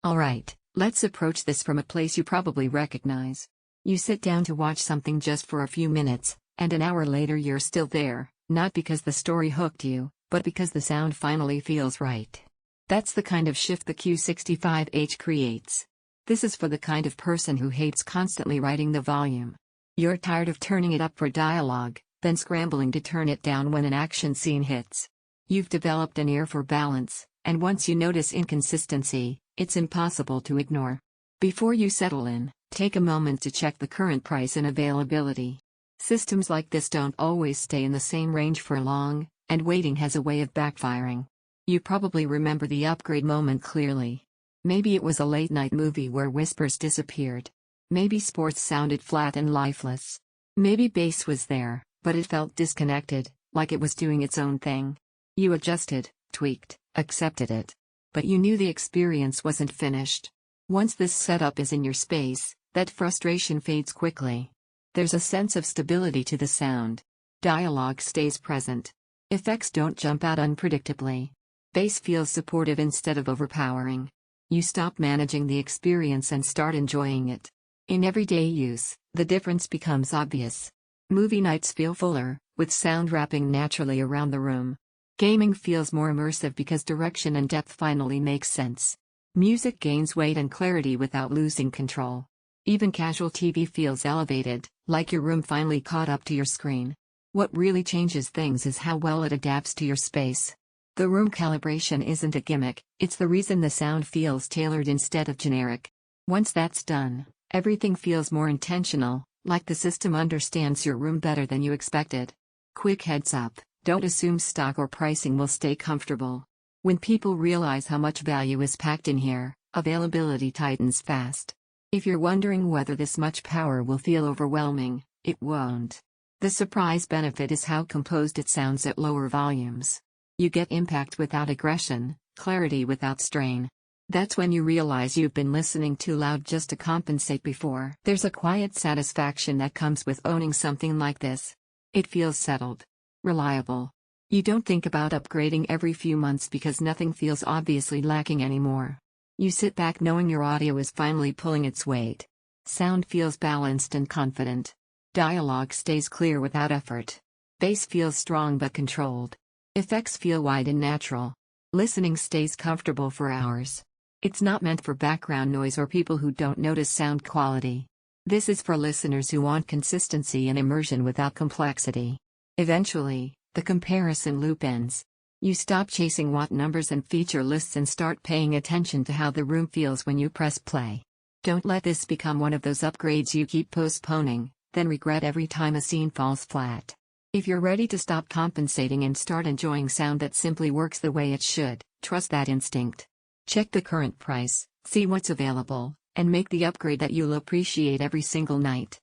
Alright, let's approach this from a place you probably recognize. You sit down to watch something just for a few minutes, and an hour later you're still there, not because the story hooked you, but because the sound finally feels right. That's the kind of shift the Q65H creates. This is for the kind of person who hates constantly writing the volume. You're tired of turning it up for dialogue, then scrambling to turn it down when an action scene hits. You've developed an ear for balance, and once you notice inconsistency, it's impossible to ignore. Before you settle in, take a moment to check the current price and availability. Systems like this don't always stay in the same range for long, and waiting has a way of backfiring. You probably remember the upgrade moment clearly. Maybe it was a late-night movie where whispers disappeared. Maybe sports sounded flat and lifeless. Maybe bass was there, but it felt disconnected, like it was doing its own thing. You adjusted, tweaked, accepted it. But you knew the experience wasn't finished. Once this setup is in your space, that frustration fades quickly. There's a sense of stability to the sound. Dialogue stays present. Effects don't jump out unpredictably. Bass feels supportive instead of overpowering. You stop managing the experience and start enjoying it. In everyday use, the difference becomes obvious. Movie nights feel fuller, with sound wrapping naturally around the room. Gaming feels more immersive because direction and depth finally make sense. Music gains weight and clarity without losing control. Even casual TV feels elevated, like your room finally caught up to your screen. What really changes things is how well it adapts to your space. The room calibration isn't a gimmick, it's the reason the sound feels tailored instead of generic. Once that's done, everything feels more intentional, like the system understands your room better than you expected. Quick heads up, don't assume stock or pricing will stay comfortable. When people realize how much value is packed in here, availability tightens fast. If you're wondering whether this much power will feel overwhelming, it won't. The surprise benefit is how composed it sounds at lower volumes. You get impact without aggression, clarity without strain. That's when you realize you've been listening too loud just to compensate before. There's a quiet satisfaction that comes with owning something like this. It feels settled. Reliable. You don't think about upgrading every few months because nothing feels obviously lacking anymore. You sit back knowing your audio is finally pulling its weight. Sound feels balanced and confident. Dialogue stays clear without effort. Bass feels strong but controlled. Effects feel wide and natural. Listening stays comfortable for hours. It's not meant for background noise or people who don't notice sound quality. This is for listeners who want consistency and immersion without complexity. Eventually, the comparison loop ends. You stop chasing watt numbers and feature lists and start paying attention to how the room feels when you press play. Don't let this become one of those upgrades you keep postponing, then regret every time a scene falls flat. If you're ready to stop compensating and start enjoying sound that simply works the way it should, trust that instinct. Check the current price, see what's available, and make the upgrade that you'll appreciate every single night.